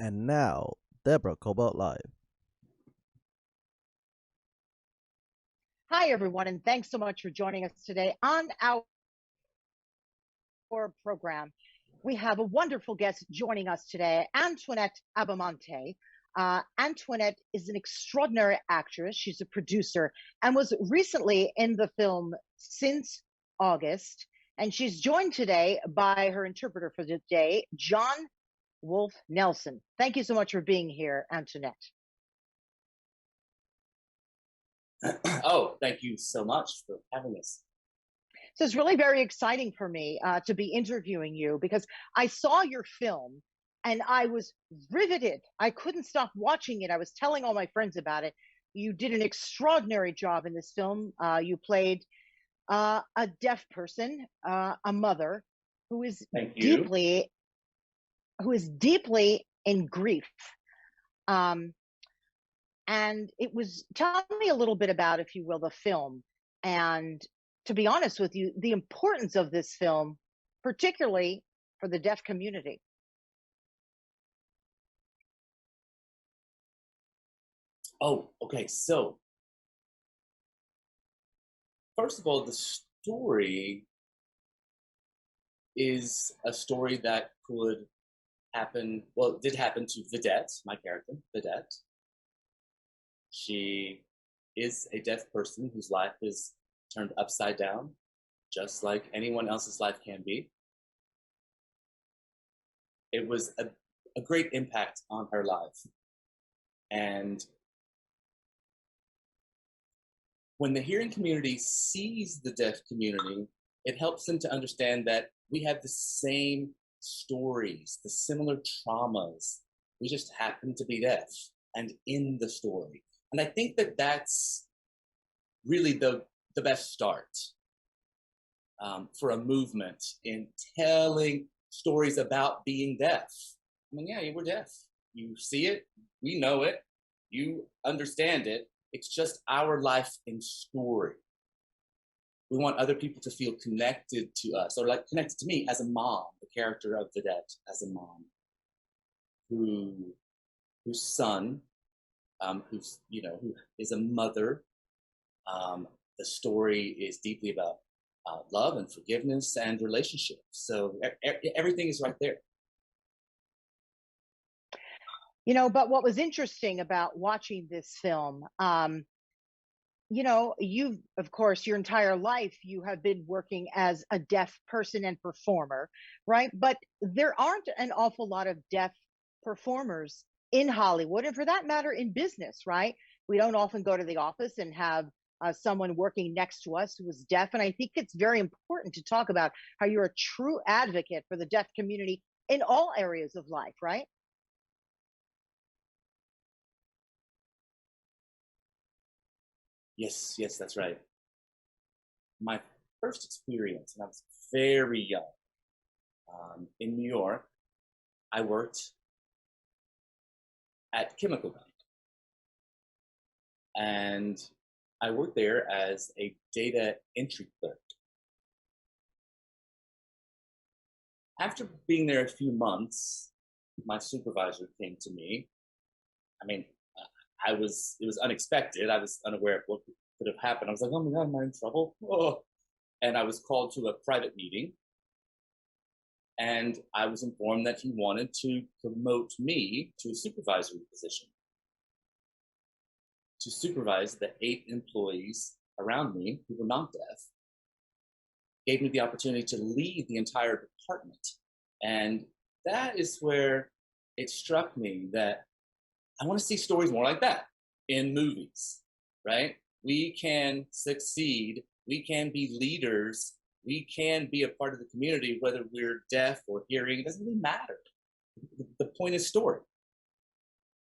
And now, Deborah Kobylt live. Hi, everyone, and thanks so much for joining us today on our program. We have a wonderful guest joining us today, Antoinette Abbamonte. Antoinette is an extraordinary actress. She's a producer and was recently in the film since August. And she's joined today by her interpreter for the day, John Wolfe Nelson. Thank you so much for being here, Antoinette. Oh, thank you so much for having us. So it's really very exciting for me to be interviewing you because I saw your film and I was riveted. I couldn't stop watching it. I was telling all my friends about it. You did an extraordinary job in this film. You played a deaf person, a mother who is deeply in grief. And it was, tell me a little bit about, if you will, the film. And to be honest with you, the importance of this film, particularly for the deaf community. Oh, okay. So, first of all, the story is a story that could happen. Well, it did happen to Vedette, my character, Vedette. She is a deaf person whose life is turned upside down, just like anyone else's life can be. It was a great impact on her life. And when the hearing community sees the deaf community, it helps them to understand that we have the same stories, the similar traumas. We just happen to be deaf and in the story. And I think that that's really the best start for a movement in telling stories about being deaf. I mean, yeah, we're deaf. You see it, we know it, you understand it. It's just our life in story. We want other people to feel connected to us, or like connected to me as a mom, the character of Vedette as a mom, whose son, who is a mother. The story is deeply about love and forgiveness and relationships. So everything is right there. You know, but what was interesting about watching this film, you know, you've, of course, your entire life, you have been working as a deaf person and performer, right? But there aren't an awful lot of deaf performers in Hollywood, and for that matter, in business, right? We don't often go to the office and have someone working next to us who is deaf. And I think it's very important to talk about how you're a true advocate for the deaf community in all areas of life, right? Yes, that's right. My first experience when I was very young in New York, I worked at Chemical Bank. And I worked there as a data entry clerk. After being there a few months, my supervisor came to me. I mean, it was unexpected. I was unaware of what could have happened. I was like, oh my God, am I in trouble? Oh. And I was called to a private meeting. And I was informed that he wanted to promote me to a supervisory position, to supervise the 8 employees around me who were not deaf. Gave me the opportunity to lead the entire department. And that is where it struck me that I want to see stories more like that in movies, right? We can succeed, we can be leaders, we can be a part of the community, whether we're deaf or hearing, it doesn't really matter. The point is story.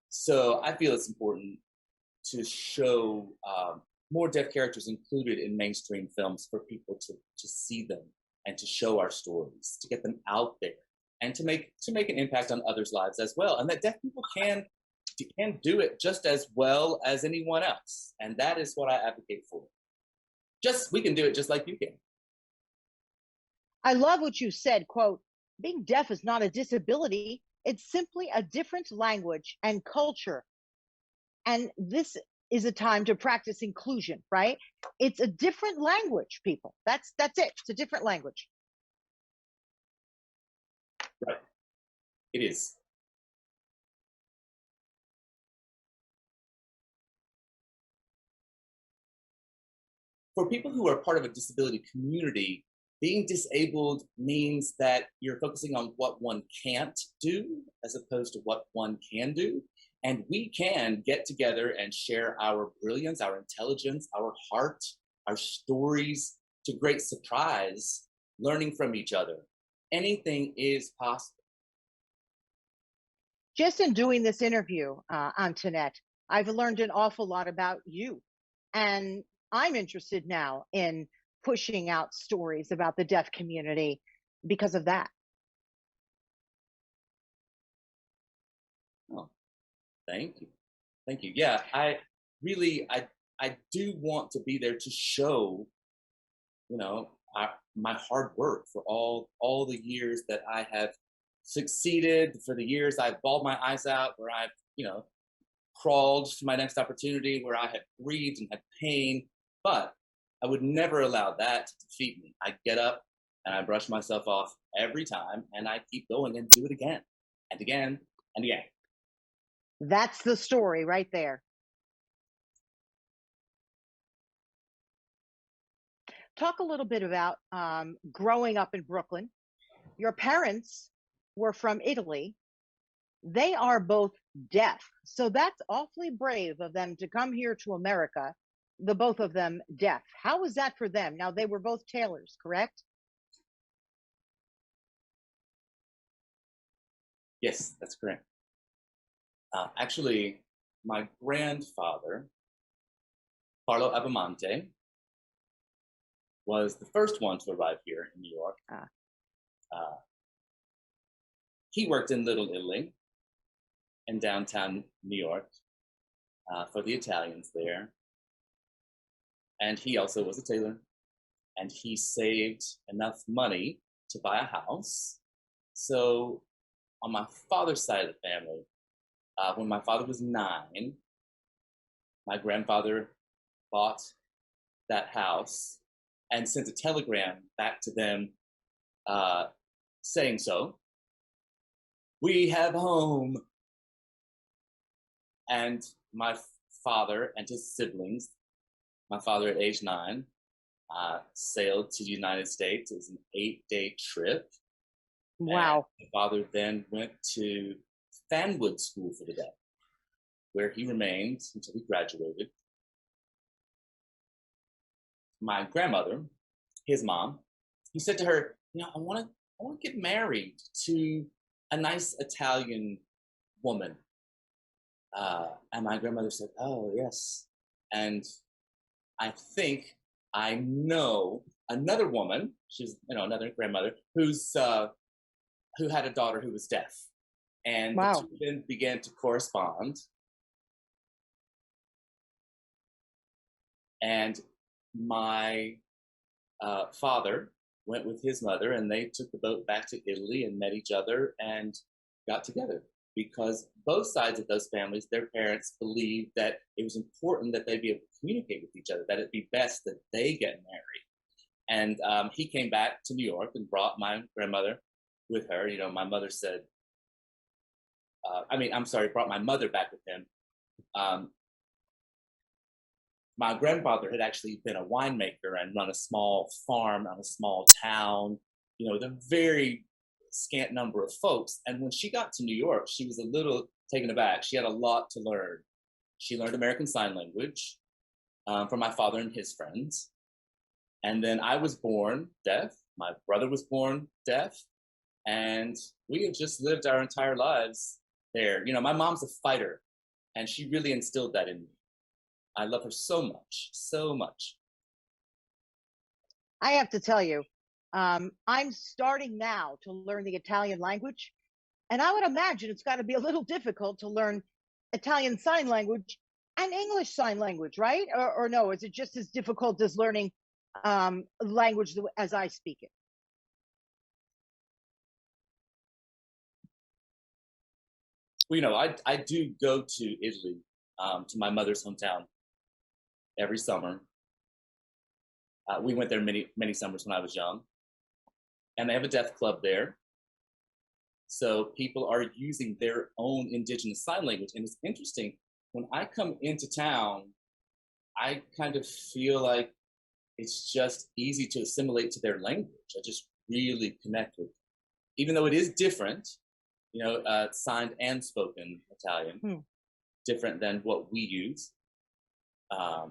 So I feel it's important to show more deaf characters included in mainstream films for people to see them and to show our stories, to get them out there, and to make an impact on others' lives as well. And that deaf people can do it just as well as anyone else. And that is what I advocate for. We can do it just like you can. I love what you said, quote, being deaf is not a disability, It's simply a different language and culture. And this is a time to practice inclusion, right? It's a different language, people. That's it. It's a different language. Right. It is. For people who are part of a disability community, being disabled means that you're focusing on what one can't do as opposed to what one can do. And we can get together and share our brilliance, our intelligence, our heart, our stories to great surprise, learning from each other. Anything is possible. Just in doing this interview, Antoinette, I've learned an awful lot about you. And I'm interested now in pushing out stories about the deaf community because of that. Oh, thank you. Thank you. Yeah, I really, I do want to be there to show, you know, my hard work for all the years that I have succeeded, for the years I've bawled my eyes out, where I've, you know, crawled to my next opportunity, where I had breathed and had pain, but I would never allow that to defeat me. I get up and I brush myself off every time, and I keep going and do it again and again and again. That's the story right there. Talk a little bit about growing up in Brooklyn. Your parents were from Italy. They are both deaf. So that's awfully brave of them to come here to America, the both of them deaf. How was that for them? Now, they were both tailors, correct? Yes, that's correct. Actually, my grandfather, Carlo Abbamonte, was the first one to arrive here in New York. He worked in Little Italy in downtown New York for the Italians there. And he also was a tailor. And he saved enough money to buy a house. So on my father's side of the family, when my father was 9, my grandfather bought that house and sent a telegram back to them saying so. We have home. And my father and his siblings, my father at age 9, sailed to the United States. It was an 8-day trip. Wow. And my father then went to Fanwood School for the Deaf, where he remained until he graduated. My grandmother, his mom, he said to her, you know, I want to get married to a nice Italian woman. And my grandmother said, oh, yes. And I think I know another woman, she's, you know, another grandmother, who had a daughter who was deaf. And wow. The two then began to correspond. And my father went with his mother, and they took the boat back to Italy and met each other and got together, because both sides of those families, their parents believed that it was important that they be able to communicate with each other, that it'd be best that they get married. And he came back to New York and brought my grandmother with her. You know, my mother said, brought my mother back with him. My grandfather had actually been a winemaker and run a small farm on a small town, you know, with a very scant number of folks. And when she got to New York, she was a little taken aback. She had a lot to learn. She learned American Sign Language from my father and his friends. And then I was born deaf. My brother was born deaf. And we have just lived our entire lives there. You know, my mom's a fighter, and she really instilled that in me. I love her so much, so much. I have to tell you, I'm starting now to learn the Italian language, and I would imagine it's got to be a little difficult to learn Italian Sign Language and English Sign Language, right? Or no, is it just as difficult as learning language as I speak it? Well, you know, I do go to Italy, to my mother's hometown every summer. We went there many summers when I was young, and they have a deaf club there. So people are using their own indigenous sign language, and it's interesting. When I come into town, I kind of feel like it's just easy to assimilate to their language. I just really connect with them, even though it is different. You know, signed and spoken Italian, different than what we use. I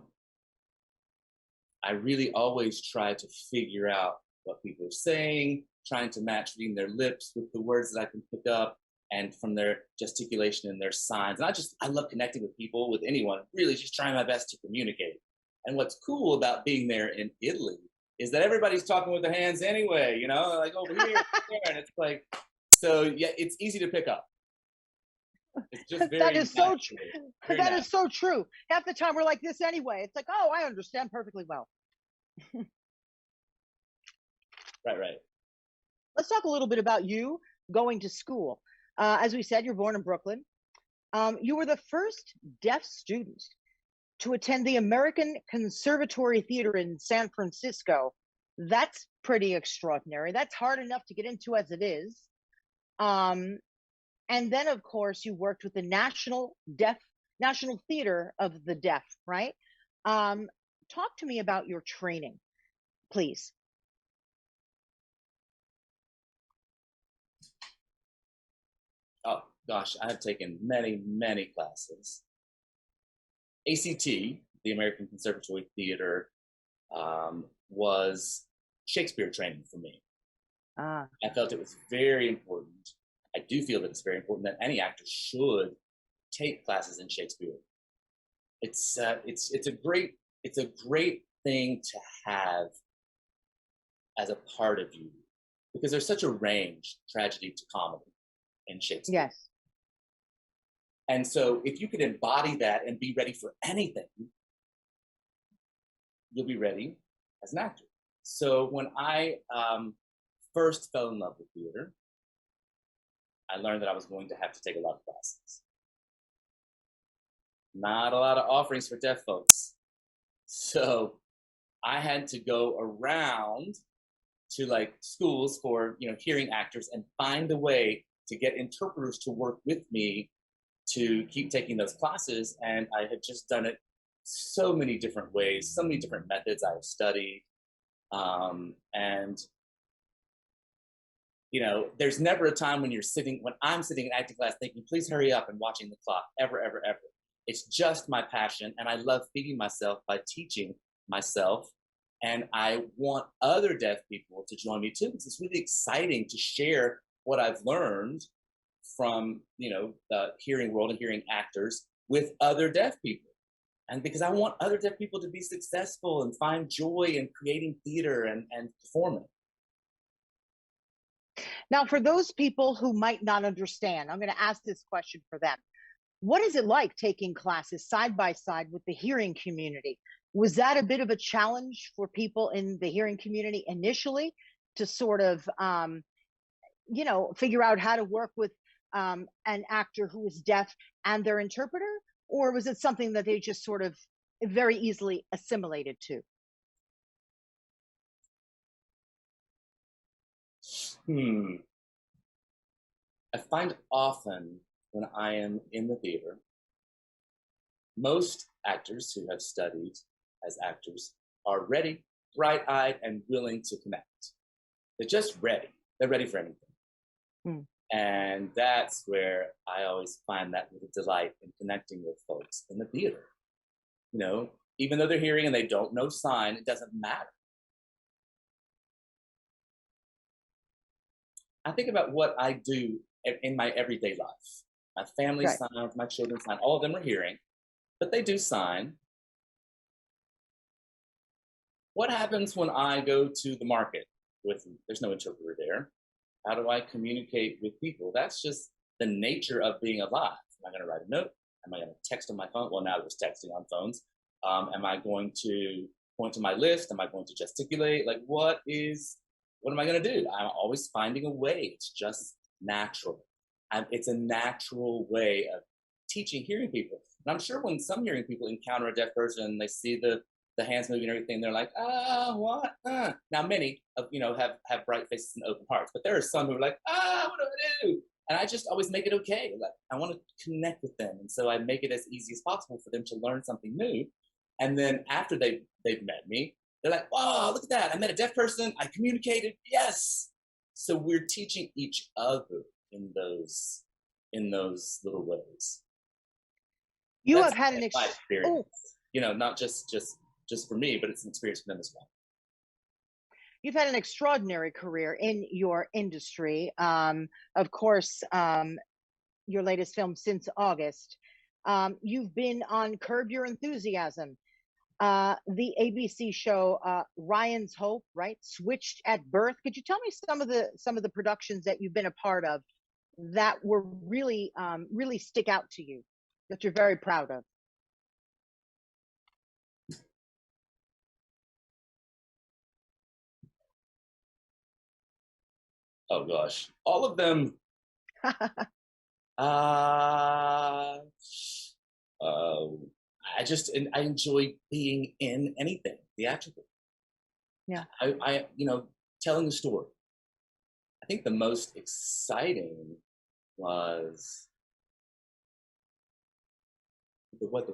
really always try to figure out what people are saying, trying to match reading their lips with the words that I can pick up and from their gesticulation and their signs. And I love connecting with people, with anyone, really just trying my best to communicate. And what's cool about being there in Italy is that everybody's talking with their hands anyway, you know, like over here, there, and it's like, so yeah, it's easy to pick up. It's just very that is natural, so true. That is so true. Half the time we're like this anyway. It's like, oh, I understand perfectly well. Right. Let's talk a little bit about you going to school. As we said, you're born in Brooklyn. You were the first deaf student to attend the American Conservatory Theater in San Francisco. That's pretty extraordinary. That's hard enough to get into as it is. And then, of course, you worked with the National Theater of the Deaf, right? Talk to me about your training, please. Oh gosh, I have taken many classes. ACT, the American Conservatory Theater, was Shakespeare training for me. I felt it was very important. I do feel that it's very important that any actor should take classes in Shakespeare. It's a great thing to have as a part of you, because there's such a range, tragedy to comedy, in Shakespeare. Yes. And so if you could embody that and be ready for anything, you'll be ready as an actor. So when I first fell in love with theater, I learned that I was going to have to take a lot of classes. Not a lot of offerings for deaf folks. So I had to go around to like schools for, you know, hearing actors and find a way to get interpreters to work with me to keep taking those classes. And I had just done it so many different ways, so many different methods I have studied. And, you know, there's never a time when I'm sitting in acting class thinking, please hurry up and watching the clock, ever. It's just my passion. And I love feeding myself by teaching myself. And I want other deaf people to join me too, because it's really exciting to share what I've learned from, you know, the hearing world and hearing actors with other deaf people. And because I want other deaf people to be successful and find joy in creating theater and performing. Now, for those people who might not understand, I'm going to ask this question for them. What is it like taking classes side by side with the hearing community? Was that a bit of a challenge for people in the hearing community initially to sort of, you know, figure out how to work with an actor who is deaf and their interpreter? Or was it something that they just sort of very easily assimilated to? I find often when I am in the theater, most actors who have studied as actors are ready, bright-eyed, and willing to connect. They're just ready. They're ready for anything. And that's where I always find that little delight in connecting with folks in the theater. You know, even though they're hearing and they don't know sign, it doesn't matter. I think about what I do in my everyday life. My family signs, my children sign, all of them are hearing, but they do sign. What happens when I go to the market there's no interpreter there? How do I communicate with people? That's just the nature of being alive. Am I going to write a note? Am I going to text on my phone? Well, now there's texting on phones. Am I going to point to my list? Am I going to gesticulate? Like, what am I going to do? I'm always finding a way. It's just natural. It's a natural way of teaching hearing people. And I'm sure when some hearing people encounter a deaf person, they see the hands moving and everything, they're like, what? Now, many have bright faces and open hearts, but there are some who are like, what do I do? And I just always make it okay. Like, I want to connect with them. And so I make it as easy as possible for them to learn something new. And then after they've met me, they're like, wow, look at that. I met a deaf person. I communicated. Yes. So we're teaching each other in those little ways. You That's have had an my experience. Not just for me, but it's an experience for them as well. You've had an extraordinary career in your industry. Of course, your latest film, Since August. You've been on Curb Your Enthusiasm, the ABC show Ryan's Hope, right? Switched at Birth. Could you tell me some of the productions that you've been a part of that were really really stick out to you, that you're very proud of? Oh gosh, all of them. I enjoy being in anything theatrical. Yeah. I telling a story. I think the most exciting was what?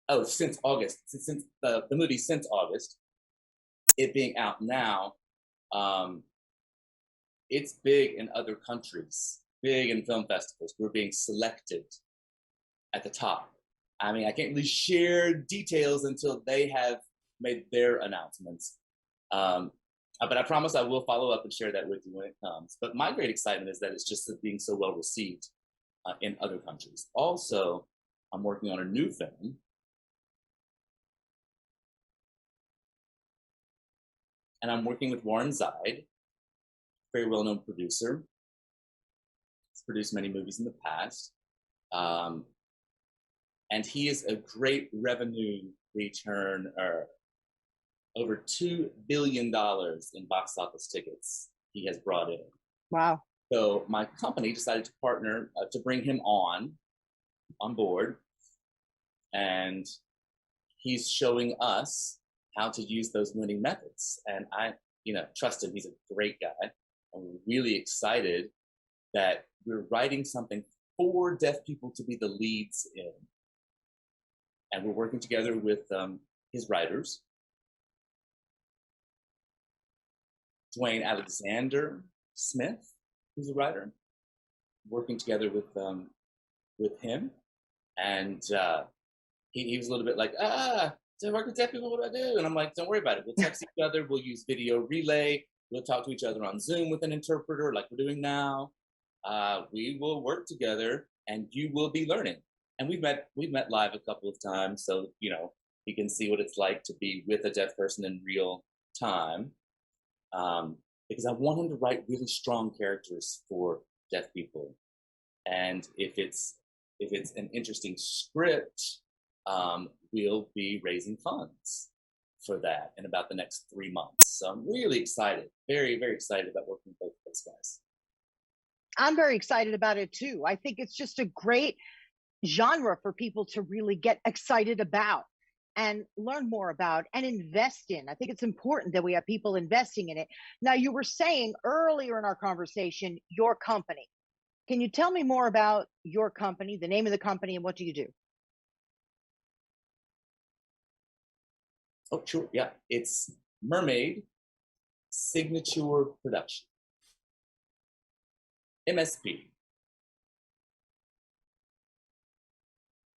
Oh, Since August. Since the movie Since August, it being out now, it's big in other countries, big in film festivals. We're being selected at the top. I mean, I can't really share details until they have made their announcements. But I promise I will follow up and share that with you when it comes. But my great excitement is that it's just being so well received in other countries. Also, I'm working on a new film. And I'm working with Warren Zide, very well-known producer. He's produced many movies in the past. And he is a great revenue returner. Over $2 billion in box office tickets he has brought in. Wow. So my company decided to partner to bring him on board. And he's showing us how to use those winning methods. And I, trust him. He's a great guy. And we're really excited that we're writing something for deaf people to be the leads in. And we're working together with his writers, Dwayne Alexander Smith, who's a writer, working together with him. And he was a little bit like, to work with deaf people, what do I do? And I'm like, don't worry about it. We'll text each other. We'll use video relay. We'll talk to each other on Zoom with an interpreter like we're doing now. We will work together and you will be learning. And we've met live a couple of times. So, you can see what it's like to be with a deaf person in real time. Because I want him to write really strong characters for deaf people. And if it's an interesting script, we'll be raising funds for that in about the next 3 months. So I'm really excited, very, very excited about working with both of those guys. I'm very excited about it too. I think it's just a great genre for people to really get excited about and learn more about and invest in. I think it's important that we have people investing in it. Now, you were saying earlier in our conversation, your company. Can you tell me more about your company, the name of the company, and what do you do? Oh, sure. Yeah. It's Mermaid Signature Production. MSP.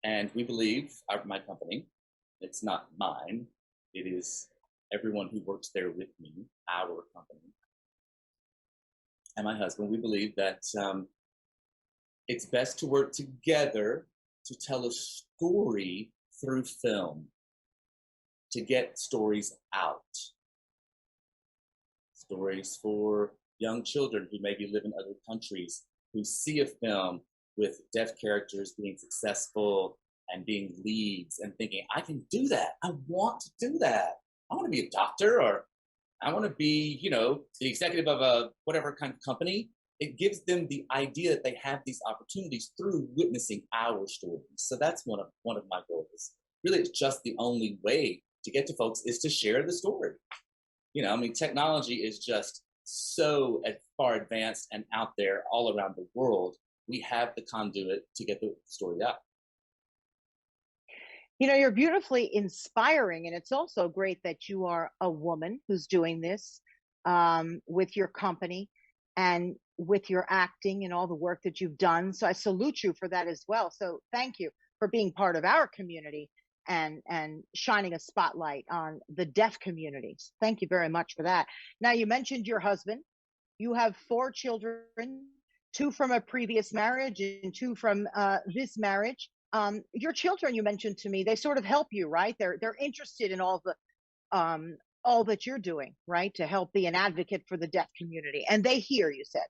And we believe, my company, it's not mine, it is everyone who works there with me, our company, and my husband, we believe that it's best to work together to tell a story through film, to get stories out. Stories for young children who maybe live in other countries, who see a film with deaf characters being successful and being leads and thinking, I can do that. I want to do that. I want to be a doctor, or I want to be, the executive of a whatever kind of company. It gives them the idea that they have these opportunities through witnessing our stories. So that's one of my goals. Really, it's just the only way to get to folks is to share the story. Technology is just so far advanced and out there all around the world. We have the conduit to get the story out. You're beautifully inspiring, and it's also great that you are a woman who's doing this with your company and with your acting and all the work that you've done. So I salute you for that as well. So thank you for being part of our community and shining a spotlight on the deaf communities. Thank you very much for that. Now, you mentioned your husband. You have 4 children, 2 from a previous marriage and 2 from this marriage. Your children, you mentioned to me, they sort of help you, right? They're interested in all that you're doing, right, to help be an advocate for the deaf community, and they hear. You said.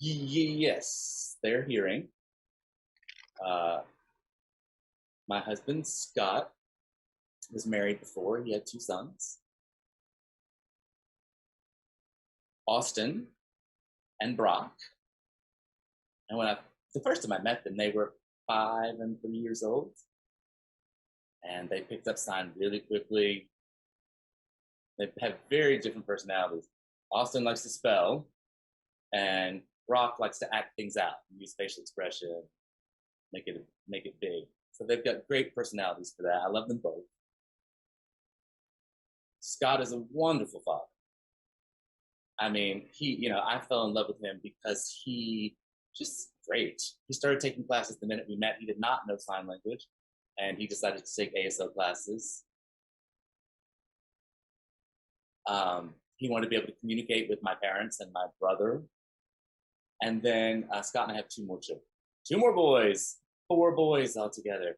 Yes, they're hearing. My husband Scott was married before. He had 2 sons, Austin and Brock. And the first time I met them, they were 5 and 3 years old. And they picked up sign really quickly. They have very different personalities. Austin likes to spell, and Brock likes to act things out, use facial expression, make it big. So they've got great personalities for that. I love them both. Scott is a wonderful father. I mean, I fell in love with him because he just great. He started taking classes the minute we met. He did not know sign language, and he decided to take ASL classes. He wanted to be able to communicate with my parents and my brother. And then Scott and I have 2 more children. 2 more boys. 4 boys altogether.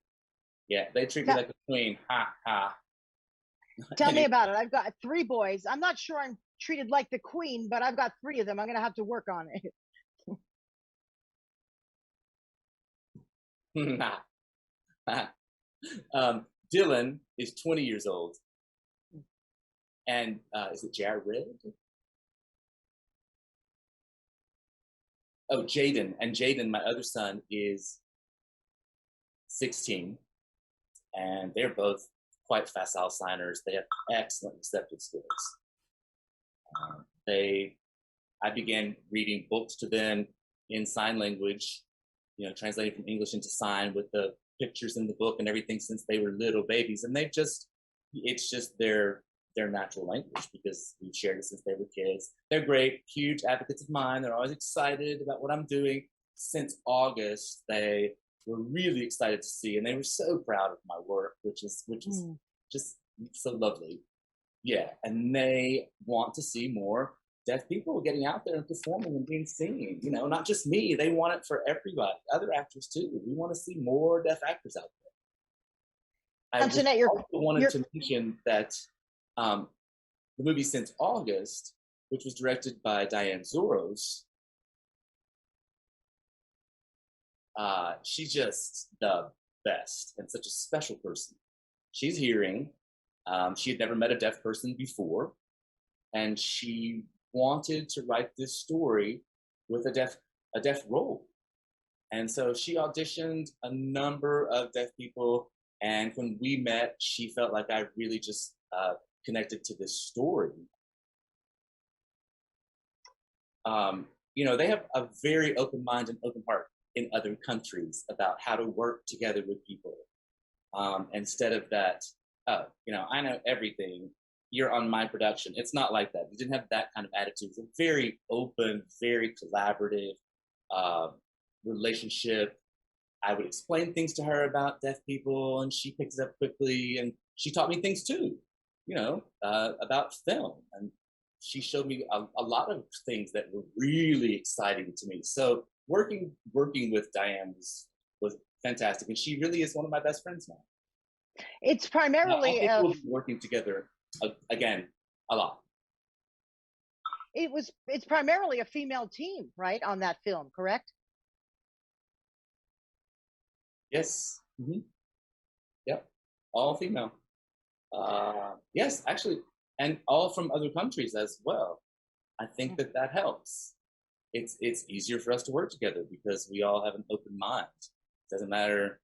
Yeah, they treat me like a queen. Ha, ha. Tell me about it. I've got 3 boys. I'm not sure I'm treated like the queen, but I've got 3 of them. I'm going to have to work on it. Dylan is 20 years old. And is it Jared? Oh, Jaden. And Jaden, my other son, is 16. And they're both quite facile signers. They have excellent receptive skills. I began reading books to them in sign language, translated from English into sign with the pictures in the book and everything since they were little babies. And it's just their natural language because we've shared it since they were kids. They're great, huge advocates of mine. They're always excited about what I'm doing. Since August, they were really excited to see, and they were so proud of my work, which is just so lovely. Yeah, and they want to see more deaf people getting out there and performing and being seen. Not just me. They want it for everybody, other actors too. We want to see more deaf actors out there. Antoinette, I also wanted to mention that the movie Since August, which was directed by Diane Zoros, she's just the best and such a special person. She's hearing. She had never met a deaf person before, and she wanted to write this story with a deaf role. And so she auditioned a number of deaf people, and when we met, she felt like I really just connected to this story. They have a very open mind and open heart in other countries about how to work together with people. Instead of that, I know everything, you're on my production. It's not like that. We didn't have that kind of attitude. It's a very open, very collaborative relationship. I would explain things to her about deaf people, and she picked it up quickly, and she taught me things too, about film. And she showed me a lot of things that were really exciting to me. So working with Diane was fantastic, and she really is one of my best friends now. It's primarily we'll be working together again a lot. It's primarily a female team, right, on that film, correct? Yes. Mm-hmm. Yep. all female. Yes, actually, and all from other countries as well. I think that that helps. It's easier for us to work together because we all have an open mind. It doesn't matter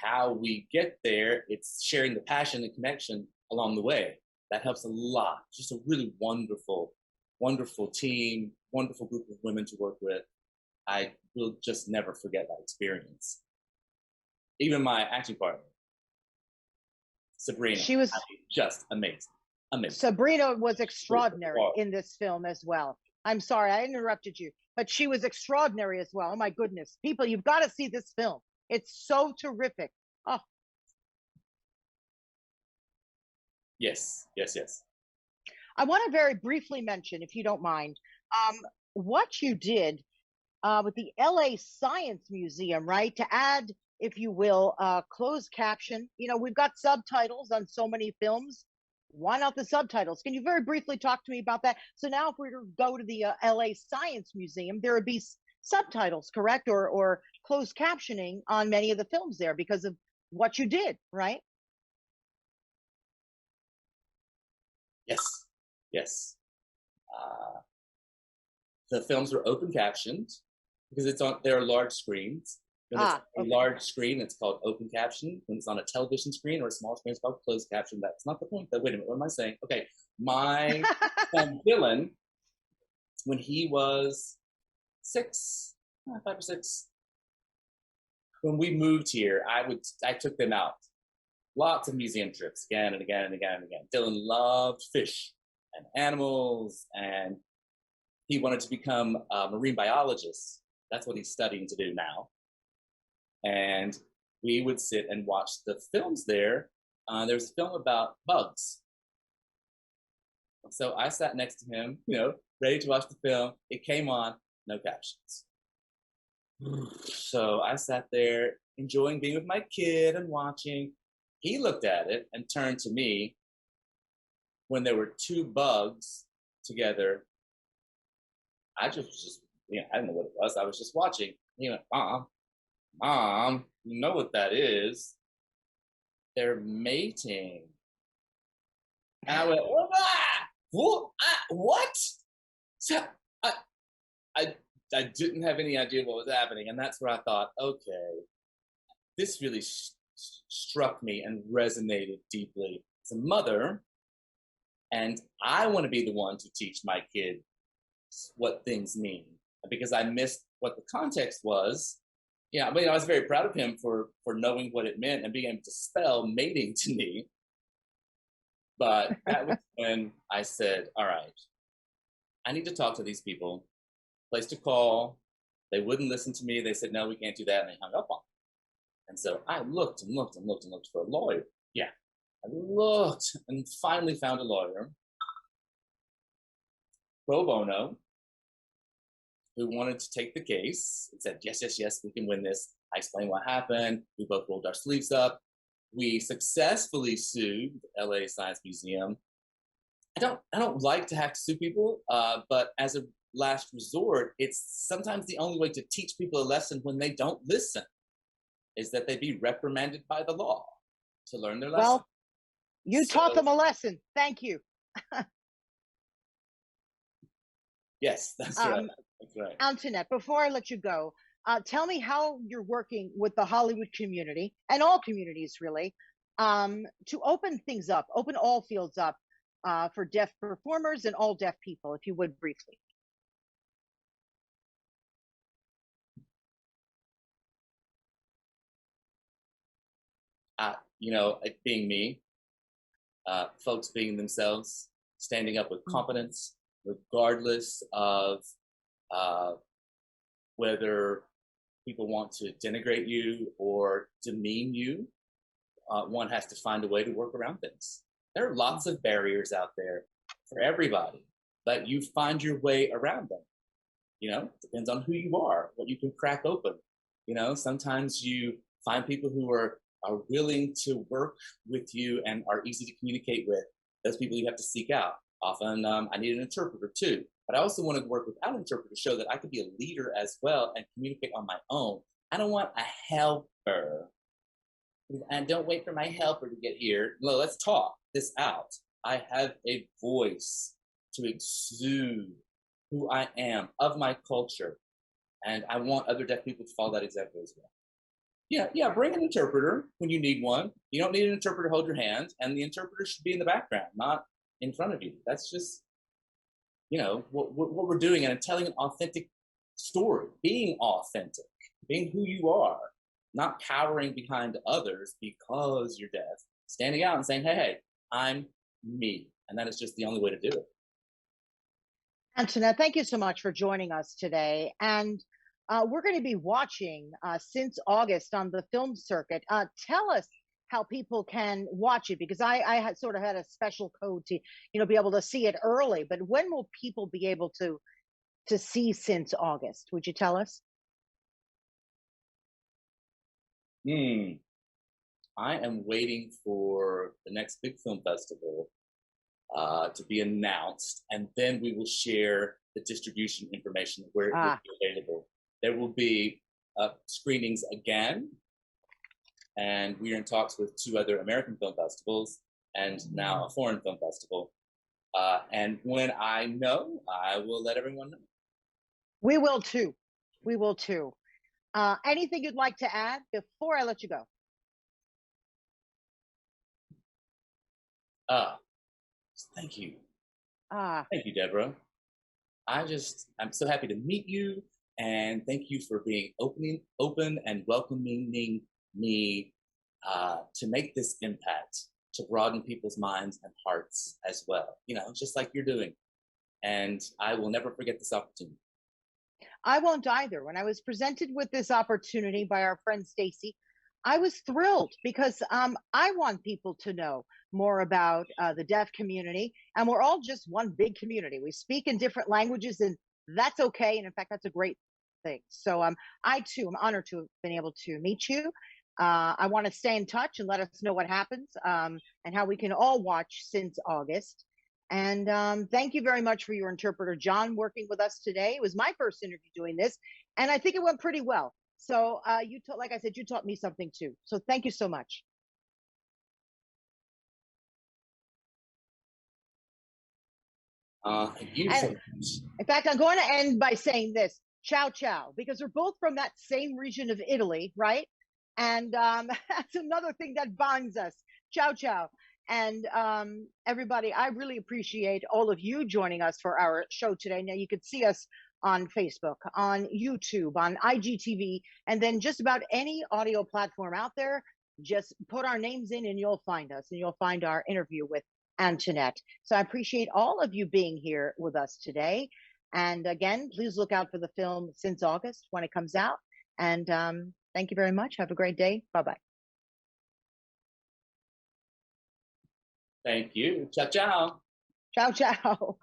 how we get there, it's sharing the passion and connection along the way. That helps a lot. Just a really wonderful, wonderful team, wonderful group of women to work with. I will just never forget that experience. Even my acting partner, Sabrina, She was just amazing. Amazing. Sabrina was extraordinary in this film as well. I'm sorry, I interrupted you, but she was extraordinary as well. Oh my goodness. People, you've got to see this film. It's so terrific. Oh. Yes, yes, yes. I want to very briefly mention, if you don't mind, what you did with the LA Science Museum, right? To add, if you will, closed caption. You know, we've got subtitles on so many films. Why not the subtitles? Can you very briefly talk to me about that? So now if we were to go to the LA Science Museum, there would be subtitles, correct? Or closed captioning on many of the films there because of what you did, right? Yes, yes. The films were open captioned because it's on. There are large screens. When it's a large screen, it's called open caption. When it's on a television screen or a small screen, it's called closed caption. That's not the point. Wait a minute, what am I saying? Okay, my son Dylan, when he was 5 or 6, when we moved here, I took them out. Lots of museum trips again and again and again and again. Dylan loved fish and animals, and he wanted to become a marine biologist. That's what he's studying to do now. And we would sit and watch the films there. There was a film about bugs. So I sat next to him, you know, ready to watch the film. It came on, no captions. So I sat there enjoying being with my kid and watching. He looked at it and turned to me when there were 2 bugs together. I just, you know, I didn't know what it was. I was just watching. He went, Mom, you know what that is? They're mating. And I went, what? So I didn't have any idea what was happening. And that's where I thought, okay, this really struck me and resonated deeply as a mother. And I want to be the one to teach my kid what things mean. Because I missed what the context was. Yeah, I mean, I was very proud of him for knowing what it meant and being able to spell mating to me. But that was when I said, all right, I need to talk to these people, place to call. They wouldn't listen to me. They said, no, we can't do that. And they hung up on me. And so I looked and looked and looked and looked for a lawyer. Yeah, I looked and finally found a lawyer, pro bono, who wanted to take the case and said, yes, yes, yes, we can win this. I explained what happened. We both rolled our sleeves up. We successfully sued the LA Science Museum. I don't like to have to sue people, but as a last resort, it's sometimes the only way to teach people a lesson when they don't listen, is that they be reprimanded by the law to learn their lesson. Well, you taught them a lesson. Thank you. Yes, that's right. That's right. Antoinette, before I let you go, tell me how you're working with the Hollywood community and all communities really to open things up, open all fields up for deaf performers and all deaf people, if you would briefly. You know, it being me, folks being themselves, standing up with competence, regardless of whether people want to denigrate you or demean you. One has to find a way to work around things. There are lots of barriers out there for everybody, but you find your way around them. You know, depends on who you are, what you can crack open. You know, sometimes you find people who are willing to work with you and are easy to communicate with. Those people you have to seek out. Often I need an interpreter too, but I also want to work without an interpreter to show that I could be a leader as well and communicate on my own. I don't want a helper. and don't wait for my helper to get here. No, let's talk this out. I have a voice to exude who I am, of my culture, and I want other deaf people to follow that example as well. Yeah, bring an interpreter when you need one. You don't need an interpreter to hold your hand, and the interpreter should be in the background, not in front of you. That's just, what we're doing, and telling an authentic story, being authentic, being who you are, not cowering behind others because you're deaf, standing out and saying, hey, I'm me. And that is just the only way to do it. Antoinette, thank you so much for joining us today. And we're going to be watching since August on the film circuit. Tell us how people can watch it, because I had sort of had a special code to, be able to see it early. But when will people be able to see Since August? Would you tell us? I am waiting for the next big film festival to be announced, and then we will share the distribution information where it will be available. There will be screenings again, and we are in talks with 2 other American film festivals and now a foreign film festival. And when I know, I will let everyone know. We will too. We will too. Anything you'd like to add before I let you go? Thank you. Thank you, Deborah. I'm so happy to meet you, and thank you for being open and welcoming me to make this impact, to broaden people's minds and hearts as well, just like you're doing. And I will never forget this opportunity. I won't either. When I was presented with this opportunity by our friend Stacy, I was thrilled, because I want people to know more about the deaf community, and we're all just one big community. We speak in different languages, and that's okay. And in fact, that's a great thing. So I too am honored to have been able to meet you. I want to stay in touch and let us know what happens, and how we can all watch Since August. And thank you very much for your interpreter, John, working with us today. It was my first interview doing this, and I think it went pretty well. So like I said, you taught me something too. So thank you so much. You so much. In fact, I'm going to end by saying this: ciao, ciao, because we're both from that same region of Italy, right? And that's another thing that binds us. Ciao, ciao. And everybody, I really appreciate all of you joining us for our show today. Now, you can see us on Facebook, on YouTube, on IGTV, and then just about any audio platform out there. Just put our names in and you'll find us, and you'll find our interview with Antoinette. So I appreciate all of you being here with us today. And again, please look out for the film Since August when it comes out. And thank you very much. Have a great day. Bye-bye. Thank you. Ciao, ciao. Ciao, ciao.